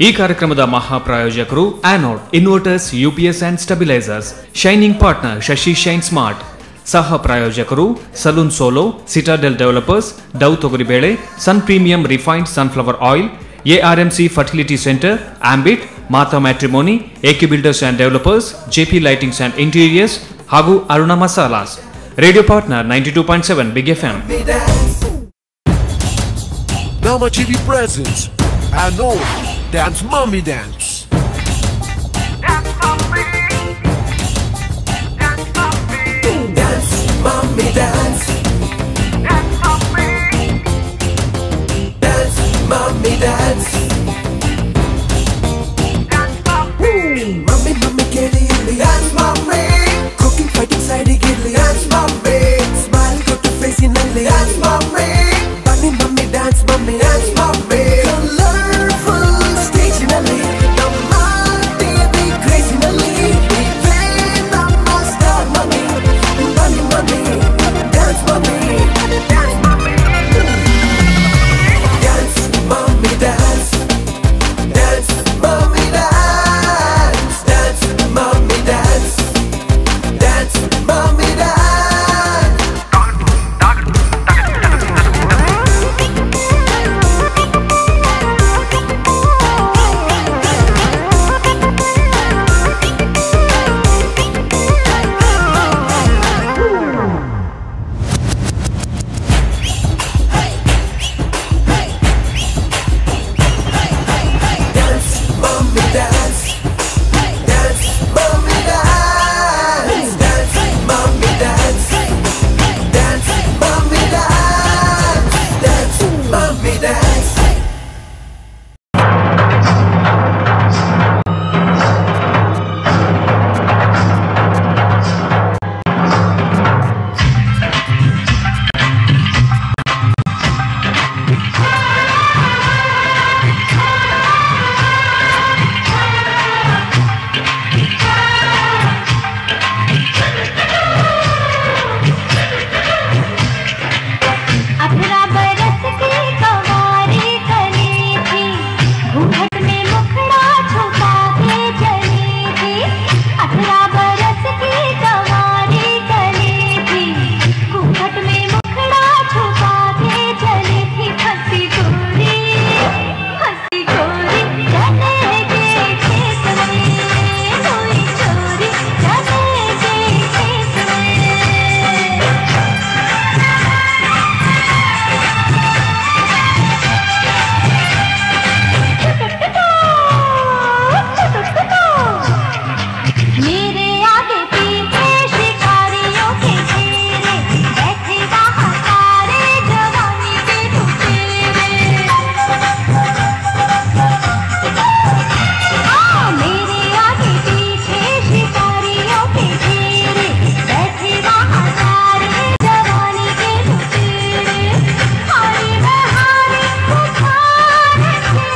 ಈ ಕಾರ್ಯಕ್ರಮದ ಮಹಾಪ್ರಾಯೋಜಕರು Anode inverters UPS and stabilisers, shining partner Shashi Shine Smart. ಸಹ ಪ್ರಾಯೋಜಕರು Salon Solo, Citadel Developers, Dove ತೊಗರಿಬೇಳೆ, Sun Premium refined sunflower oil, ARMC fertility centre, Ambit, Mata matrimony, AK builders and developers, JP lightings and interiors ಹಾಗೂ Aruna masalas. Radio partner 92.7 Big FM. Nama TV presents Anode Dance Mommy Dance. Dance mommy, dance mommy, Dance Mommy Dance. dance mommy, Dance Mommy Dance. dance mommy, Mommy Mommy Kelly Dance Mommy. Cooking fighting side gidly Dance Mommy. Smile got to face in a Dance Mommy. Bunny Mommy Dance Mommy Dance Mommy. Colorful stage in a Nama TV crazy Nama star Mommy. Bunny Mommy Dance Mommy. dance mommy, Dance Mommy Dance. Dance Mommy Dance. Dance Mommy Dance. Dance Mommy Dance. Dance Mommy Dance. Dance Mommy Dance. Dance Mommy Dance. Dance Mommy Dance. Dance Mommy Dance. अठारह बरस की कवारी कली थी, घूंघट में मुखड़ा छुपा के चली थी. 18 बरस की कवारी कली थी, घूंघट में मुखड़ा छुपा के चली थी. हंसी गोरी चले गए खेत में, कोई चोरी चले गए खेत में. मेरे आगे पीछे शिकारियों के घेरे, बैठे वहाँ सारे जवानी के लुटेरे. मेरे आगे पीछे शिकारियों के घेरे, बैठे वहाँ सारे जवानी के लुटेरे. हारी में हारी उठार के,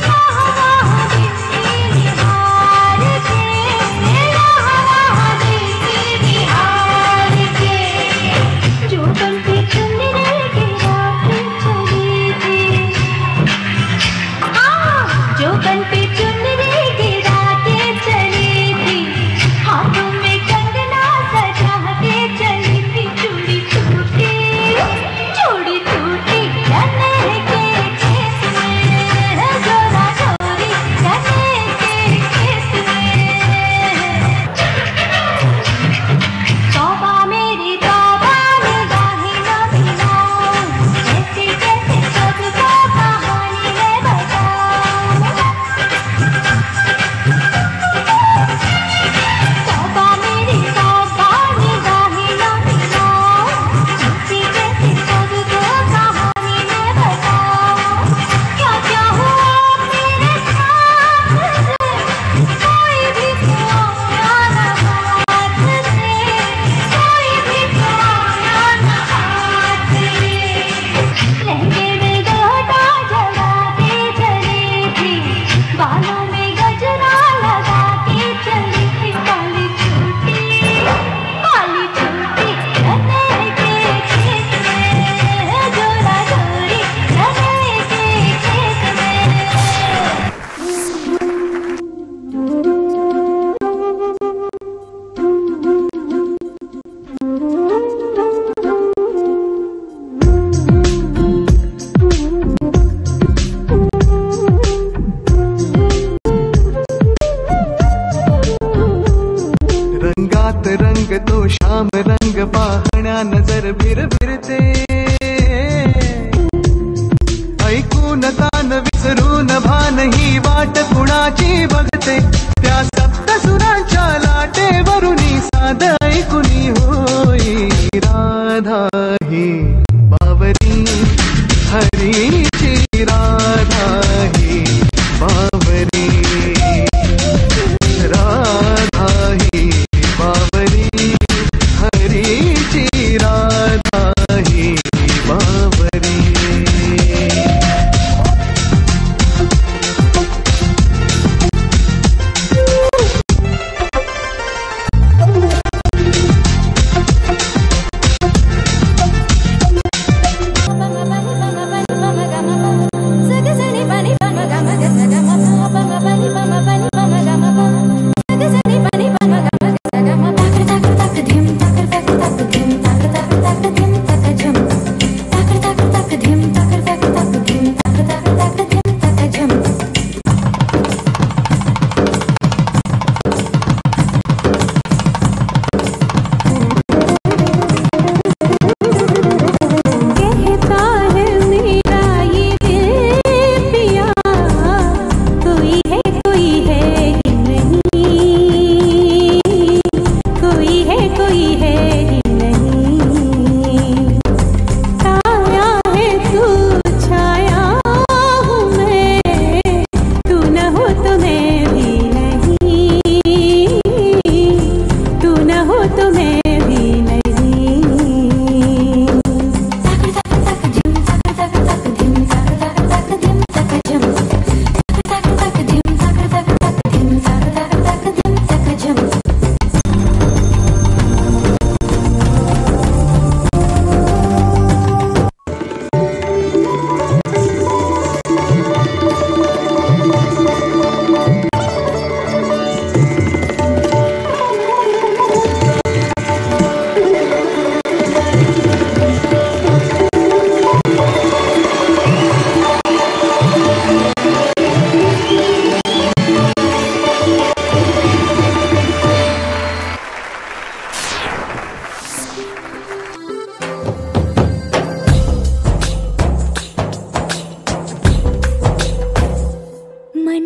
यहाँ वहाँ दिखती निहार के, यहाँ वहाँ दिखती निहार के. जो बन के चुनने के रात चली थी, जो बन पे चुनरी की रातें चली थी, हाथों में कंगना सजा के चली थी. चूड़ी टूटी जाने के खेत में, जोरा जोरी जाने के खेत में. तौबा मेरी तौबा निगाहें न मिलाऊं, जैसे जैसे सबको कहानी है बताऊं.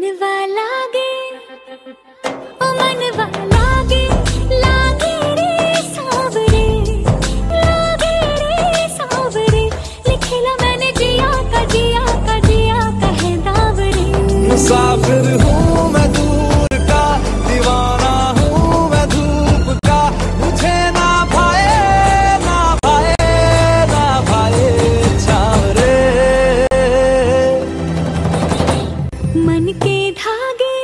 मनवा लागे ओ मनवा लागे लागे रे सावरे लागे रे सावरे लिखेला मैंने जिया का है दावरे। मुसाफिर हूँ मैं दूर का, दीवाना हूँ मैं धूप का, मुझे ना भाए ना भाए ना भाए छावरे। मन के धागे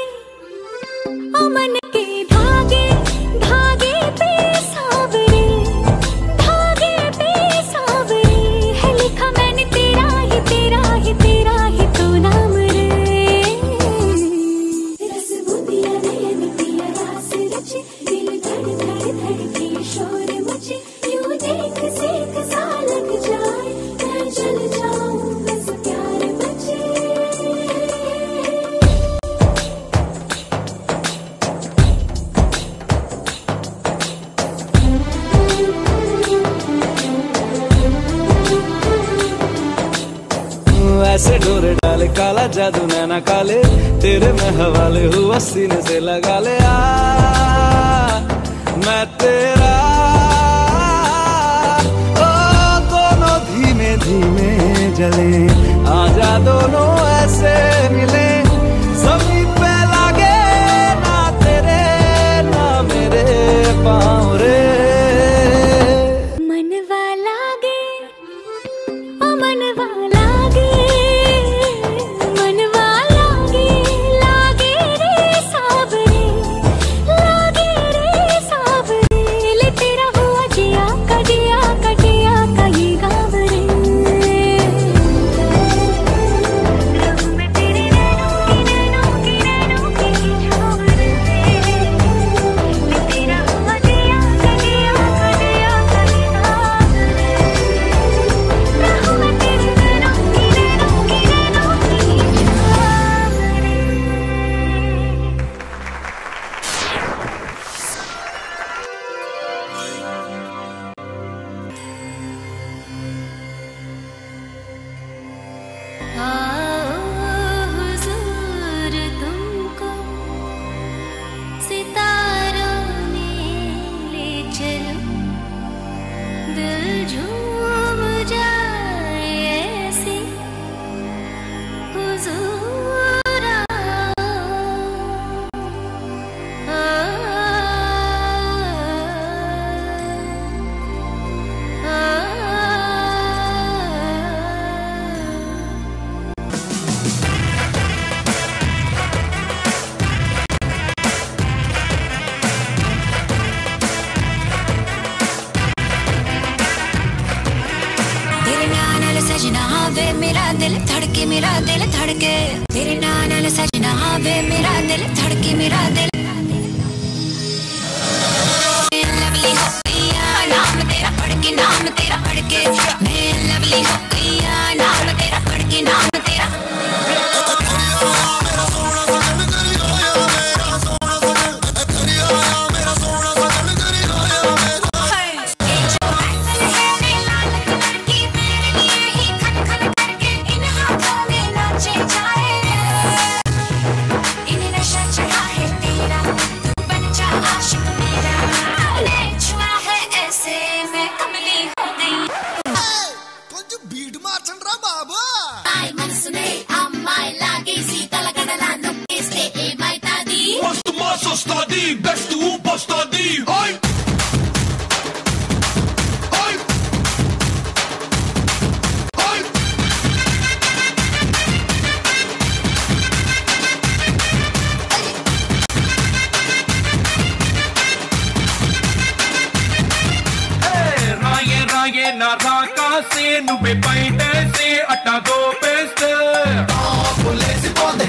ओ मन के धागे धागे पे सावरे है लिखा मैंने तेरा ही तो नाम रे। रस बुदिया नयन पिया रास रचे दिल धड़ धड़ धड़के शोर मचे यूं देख सेक सा लग जाए मैं चल जाऊं बस प्यार बचे। ऐसे डोरे डाले काला जादू नैना काले, तेरे में हवाले हुआ सीने से लगा ले आ मैं तेरा। ओ दोनों धीमे धीमे जले, आजा दोनों ऐसे मिले, जमीन पे लागे ना तेरे ना मेरे पाँव रे। मनवा लागे ओ मनवा लागे लागे रे सावरे ले तेरा हुआ जिया का ये गाँव रे। रहूं मैं तेरे नैनों की छाँव रे ले तेरा हुआ जिया का ये गाँव रे। रहूं मैं तेरे नैनों की छाँव रे। आओ हुजूर तुमको सितारों में ले चलो, दिल झूम जाए ऐसे हुजूर तेरे नाल सजना वे मेरा दिल धड़के तेरे नाल सजना वे मेरा दिल धड़के मेरा दिल लवली हो गया नाम तेरा पढ़ के मैं लवली हो गया नाम तेरा पढ़ के नाम तेरा। se nube paite se atado peste polisi ponde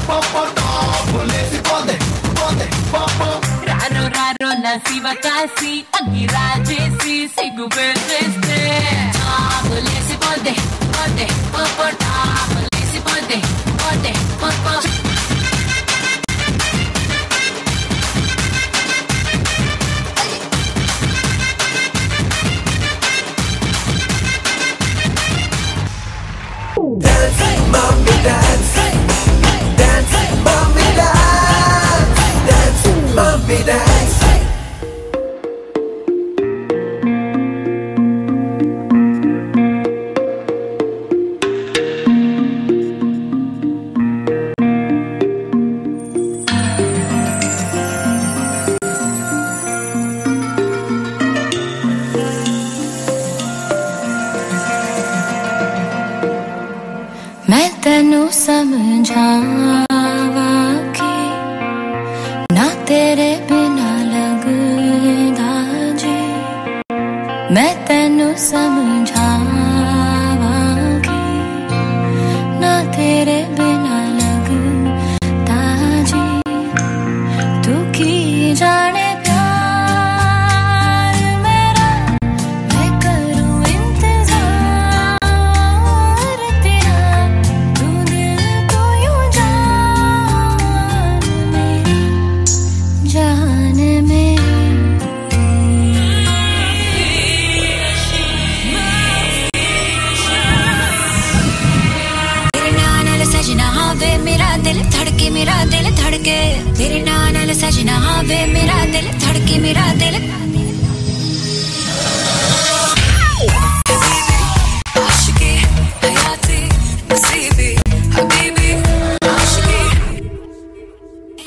popo polisi ponde popo raro nasiva kasi agiraje si sigu peste polisi ponde popo polisi ponde popo. Dance, mommy, dance, dance. दिल धड़के मेरा दिल धड़के तेरे नाल सजना वे मेरा दिल धड़के मेरा दिल आशिकी हयाती नसीबी हबीबी आशिकी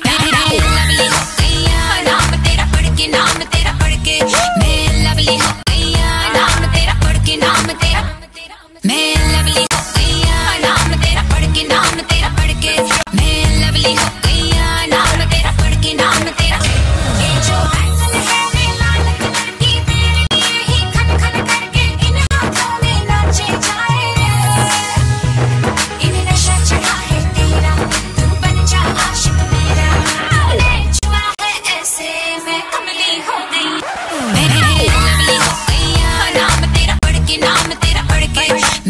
लवली हो गया नाम तेरा पढ़ के मैं लवली हो गया नाम तेरा पढ़ के मैं लवली हो गया नाम तेरा पढ़ के मैं लवली हो गया नाम तेरा पढ़ के ये जो एंगल है वे लाल कलर की तेरे लिए ही खन खन करके इन हाथों में नाचे जाए इन्हें नशा चढ़ा है तेरा तू बन जा आशिक मेरा ले जुआ है ऐसे मैं कमली हो गई मैं लवली हो गया नाम तेरा पढ़ के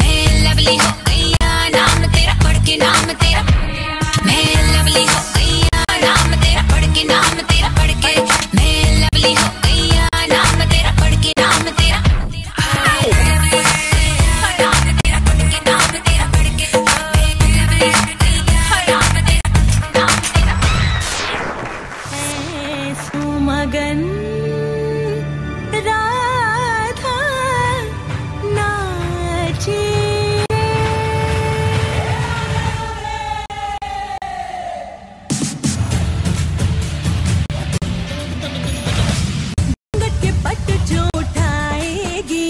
मैं लवली हो गया नाम तेरा पढ़ के मैं लवली हो गया नाम तेरा पढ़ के मैं लवली हो गया नाम तेरा पढ़ के सुमगन राधा नाचे के पट जो उठाएगी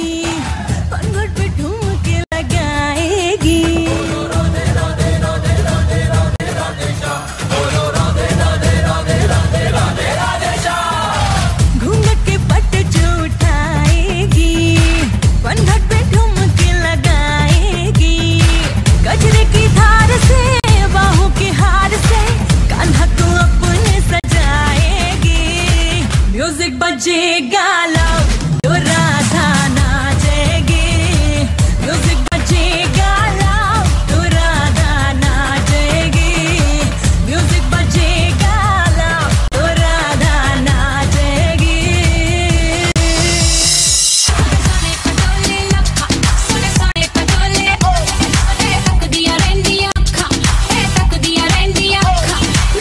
पंगड़ पे ठुमके लगाएगी घूंघट के पट जो उठाएगी पंगड़ पे ठुमके लगाएगी गजरे की धार से बाहों के हार से कान्हा को अपने सजाएगी म्यूजिक बजेगा लव तो राधा नाचेगी म्यूजिक बजेगा लव तो राधा नाचेगी म्यूजिक बजेगा लव तो राधा नाचेगी सोने पटोले लखा सोने पटोले तक दिया रेंदी अखा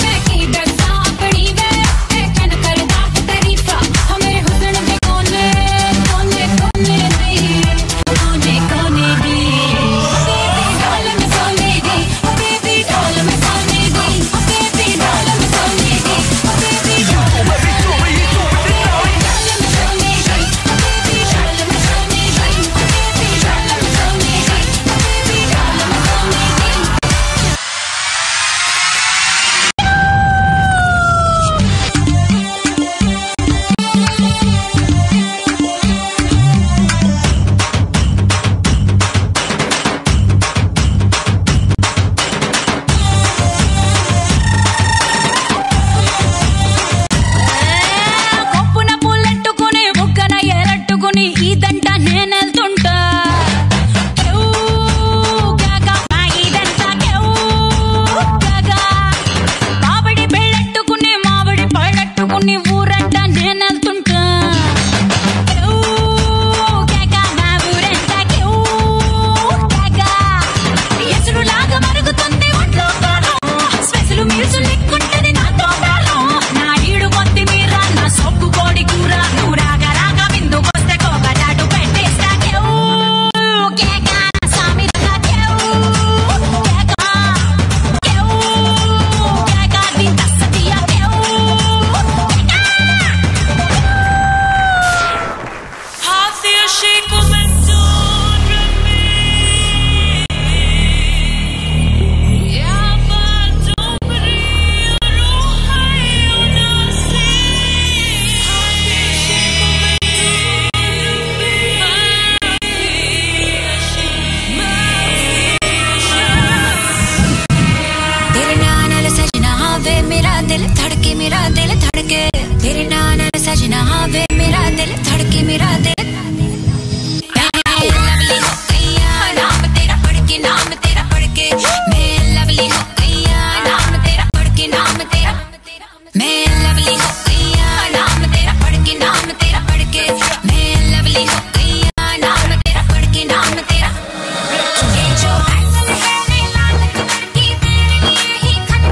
मैं की दसा पड़ी वे कन करदा तारीफा हमें हुस्न में कोने नहीं कोने दी बेबी ढोल में सोने दी बेबी ढोल में सोने दी बेबी ढोल में सोने दी बेबी ढोल में सोने दी కొప్పున పూలెట్టుకుని బుగ్గన ఎరట్టుకుని ఈ దంట నేనెళ్తుంటా మామిడి పెళ్ళెట్టుకుని మామిడి పళ్ళెట్టుకుని ఊరంట నేనెళ్తుంటా ఎసురులాగా మరుగుతుంది ఒంట్లో కాలం స్పెషల్ మీల్స్ లెక్కుంటది నాతో కాలం నా ఈడు కొద్ది మీర నా సొక్కు కోడి కూర నూరాగా రాగా విందుకొస్తే కోగలాటు పెట్టేస్తా तेरे नाल सजना वे मेरा दिल धड़के तेरे नाल सजना वे मेरा दिल धड़के मैं लवली हो गया नाम तेरा पढ़ के मैं लवली हो गया नाम तेरा पढ़ के मैं लवली हो गया नाम तेरा पढ़ के मैं लवली हो गया नाम तेरा पढ़ के ये जो एंगल है वे लाल कलर की तेरे लिए ही खन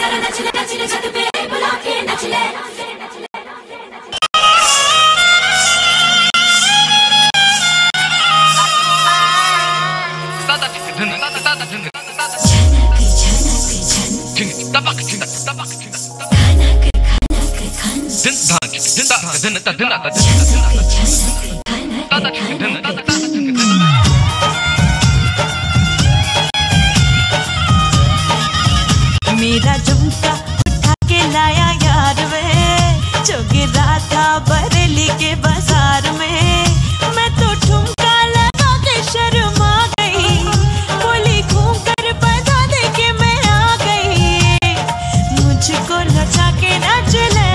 जरा नच ले छत पे बुला के नच ले मेरा झुमका उठा के लाया यार वे जो गिरा था बरेली के बाजार में मैं तो ठुमका लगा के शर्मा गई बोली घूम कर बता दे के मैं आ गई मुझको लचा के नच ले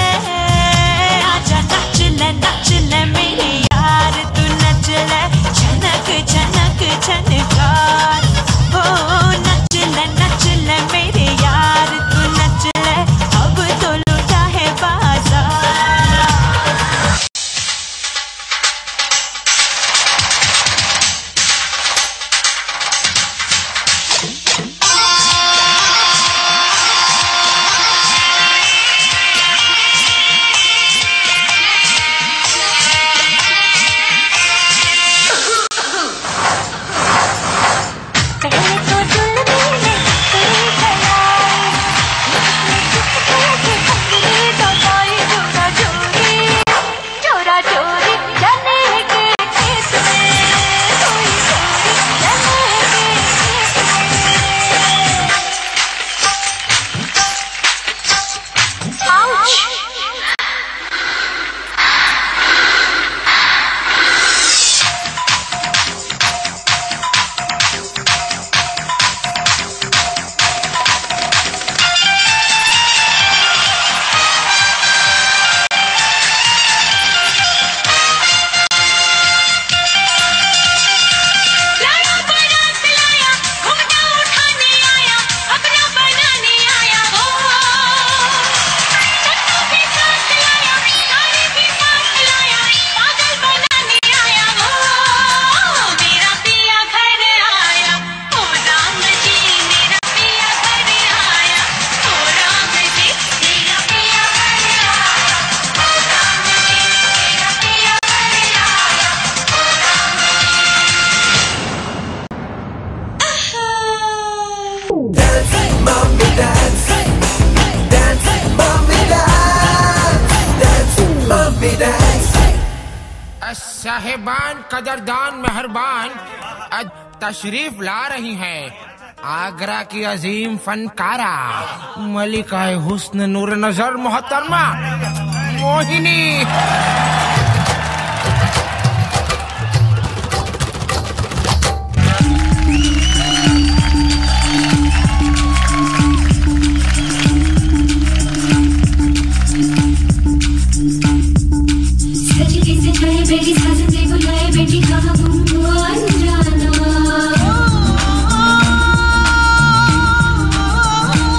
आजा नच ले मेरे यार तू नच ले छनक छनक छनकार हो नच ले मेरे यार तू नच ले अब तो लूटा है बाजार पहले तो दिल में तेरी खयाल मेरी तो ताई चोरा चोरी जाने के खेत में कोई चोरी जाने के खेत में आउच लाड़ा बारात लाया घूमटा उठाने आया अपना बनाने आया वो सत्तू भी साथ लाया सारे भी साथ लाया पागल बनाने आया वो मेरा पिया घर आया ओ राम जी मेरा पिया घर आया ओ राम जी मेरा पिया घर आया ओ राम जी मेरा पिया घर आया ओ Ram Dance, mommy, dance. Dance, mommy, dance. Dance, mommy, dance. साहिबान कदरदान मेहरबान आज तशरीफ ला रही हैं आगरा की अजीम फनकारा मलिका हुस्न नूर नजर मोहतरमा मोहिनी सजके से जाए बेटी साजन से बुलाए बेटी कहाँ गुम हुआ अनजाना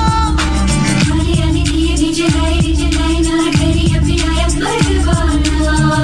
गाने आने दिए डीजे लाए ना तेरी अभी आया परवाना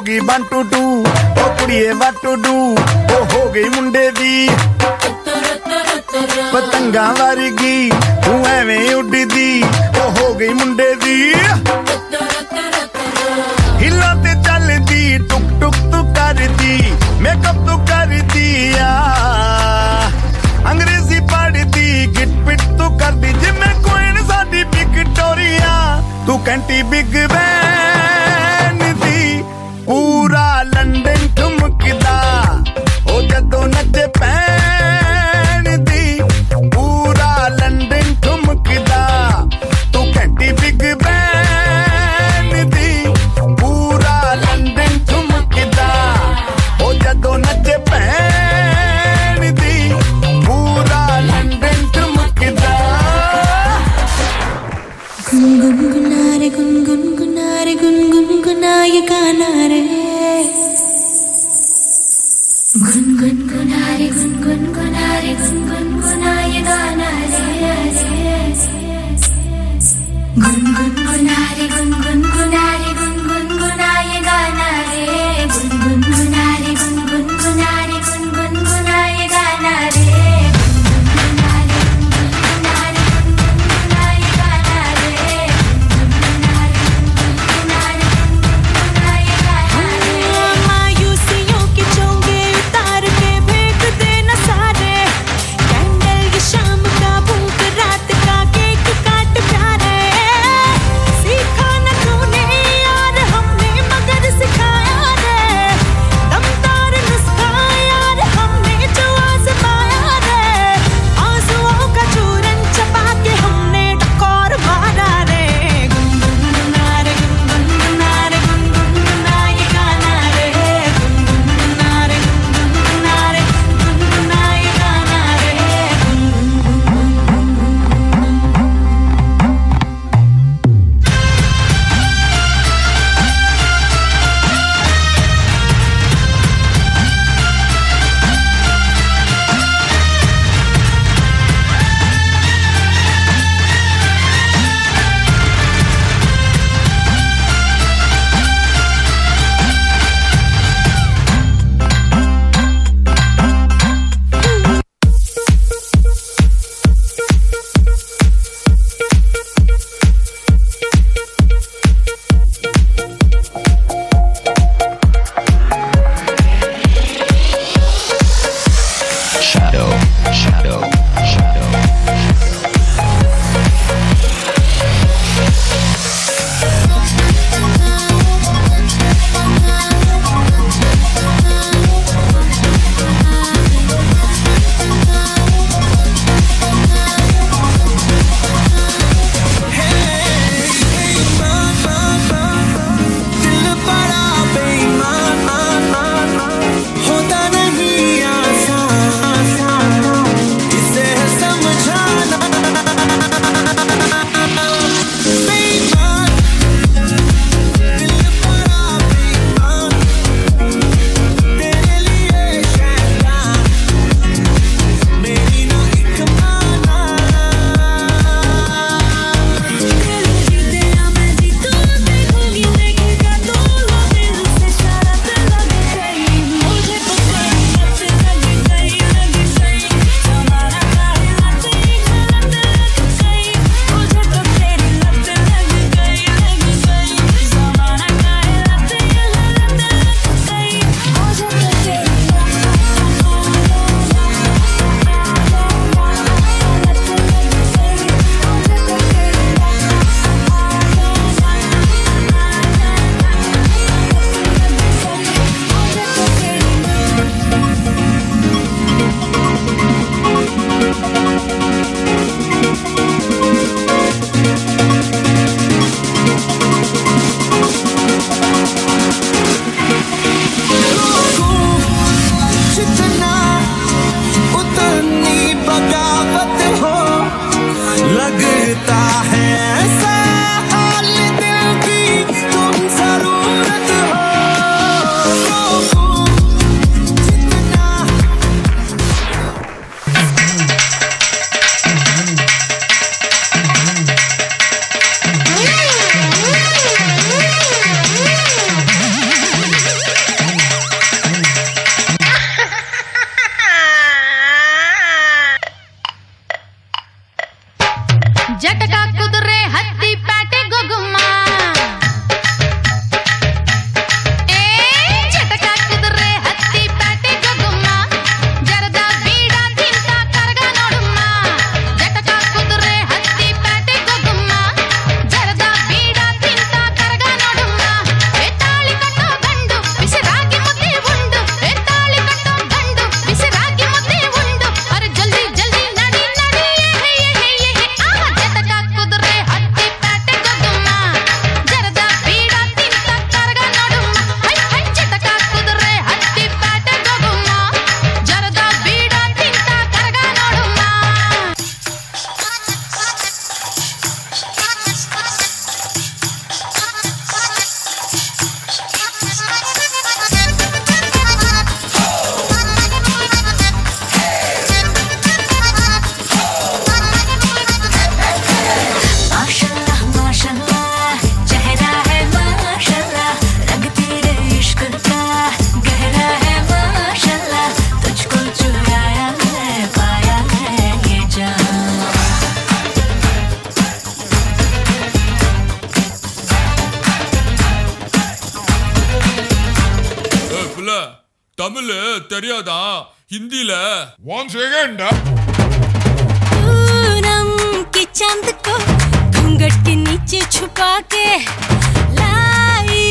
गई 1 2 2 ओ कुड़िए what to do ओ हो गई मुंडे दी पतंगा वर्गी तू एवें उड़दी ओ हो गई मुंडे दी हिला ते चलदी टुक टुक तू करदी मेकअप तू करदी अंग्रेजी पढ़दी गिट पिट तू करदी जिम्मे कोइन साडी विक्टोरिया तू कैंटी बिग बैन दी पूरा लंदन ठुमकदा ओ जदों नचे पैन दी पूरा लंदन ठुमकदा तू कैंटी बिग बैन दी पूरा लंदन ठुमकदा ओ जदों नचे पैन दी पूरा लंदन ठुमकदा गुनगुनारे गुनगुनारे गुनगुनाए गाना रे गुनगुनारे गुनगुनारे गुनगुनाए गाना रे गुनगुनारे गुनगुनारे गुनगुनाए गाना रे गुनगुनारे गुनगुनारे गुनगुनाए गाना रे मायूसियों के चोंगे उतार के फेंक देना सारे कैंडल ये शाम का भूख रात का केक काट प्यारे सीखा न तूने தமிழ் தெரியாதா? ஹிந்தில Once again, पूनम के चांद को घूंघट के नीचे छुपा के लाई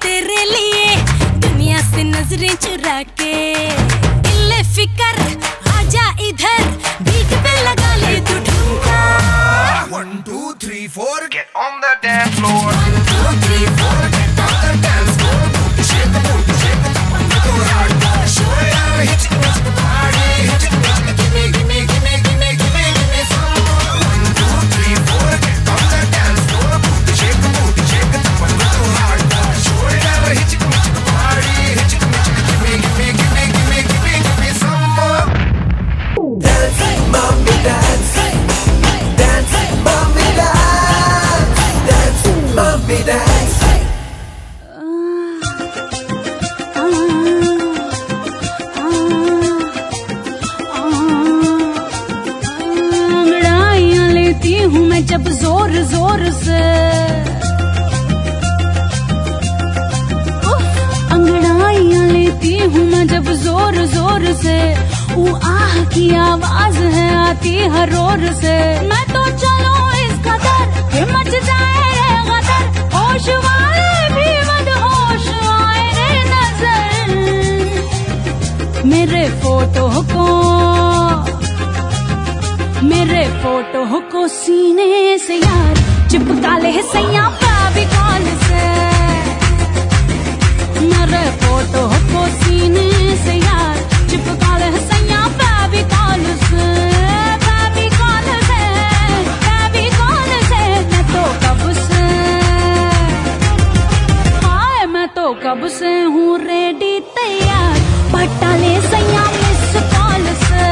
तेरे लिए दुनिया से नजरें चुरा के इल्ले फिकर आजा इधर बीट पे लगा ले तू ठुमका 1 2 3 4 get on the dance floor 1 2 3 4 get on the dance floor shake the booty shake the bum go hard shoulder hit the body hit the body give me give me give me give me give me give me some more 1 2 3 4 get on the dance floor shake the booty shake the bum go hard shoulder hit the body hit the body give me give me give me give me give me give me some more dance mommy dance dance mommy dance dance mommy dance अंगड़ाइयां लेती हूँ मैं जब जोर जोर से अंगड़ाइयां लेती हूँ मैं जब जोर जोर से वो आह की आवाज है आती हर रोर से मैं तो चलूं इस कदर कि मच जाए रे गदर होश वाले भी मदहोश आए रे नजर मेरे फोटो को सीने से यार चिपका ले सैया फेविकॉल से मेरे फोटो को सीने से यार चिपका ले सैया फेविकॉल से फेविकॉल से फेविकॉल से मैं तो कब से हूँ रेडी तैयार पटा ले सैया मिस कॉल से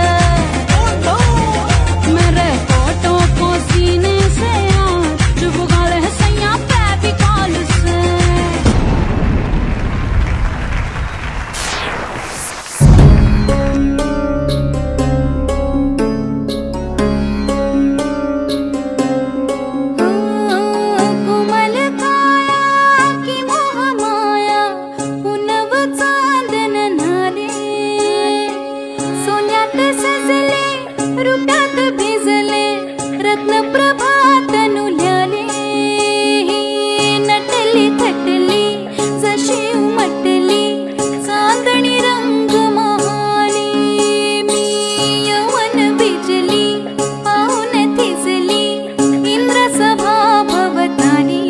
मेरे फोटो को सीने से यार चिपका ले सैया फेविकॉल से कोमल काया की मोह माया पुनव चांदन नारे सोन्यात सजले रुप्यात भिजले रत्न प्रभात नुल्याले नटली थटली जशी उमटली चांदणी रंग महाली मी यवन भिजली पाहून थिजली इंद्र सभा भवतानी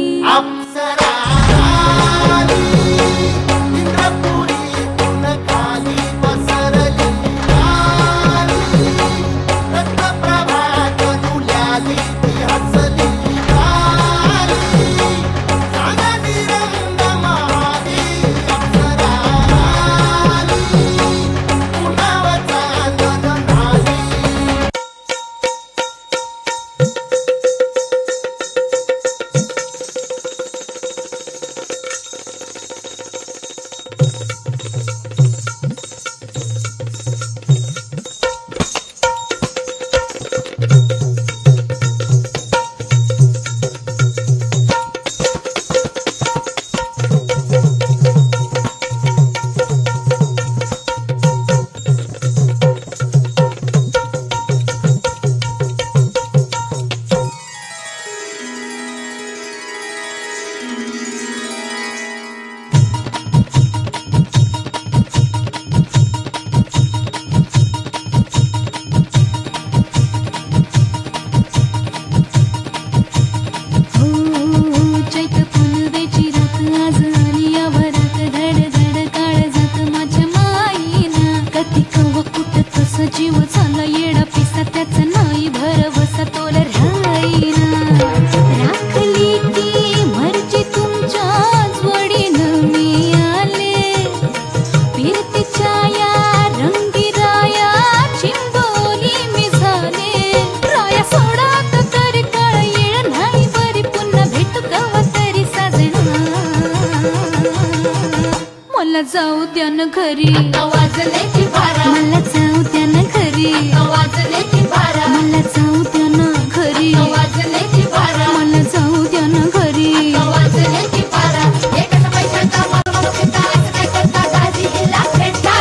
जाऊ द्या न घरी वाजले की बारा मला जाऊ द्या न घरी वाजले की बारा मला जाऊ द्या न घरी वाजले की बारा मला जाऊ द्या न घरी वाजले की बारा एकच पैशाचा मला काय करता दाजी गेला भेटा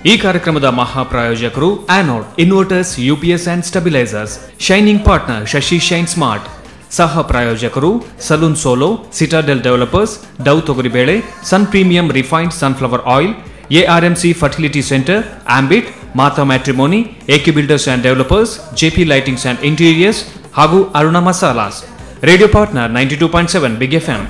ಈ ಕಾರ್ಯಕ್ರಮದ ಮಹಾಪ್ರಾಯೋಜಕರು Anode inverters UPS and stabilisers. Shining partner Shashi Shine Smart. ಸಹ ಪ್ರಾಯೋಜಕರು Salon Solo, Citadel Developers, Dove ತೊಗರಿಬೇಳೆ, Sun Premium refined sunflower oil, ARMC fertility centre, Ambit, Mata matrimony, AK builders and developers, JP lightings and interiors ಹಾಗೂ Aruna masalas. Radio partner 92.7 Big FM.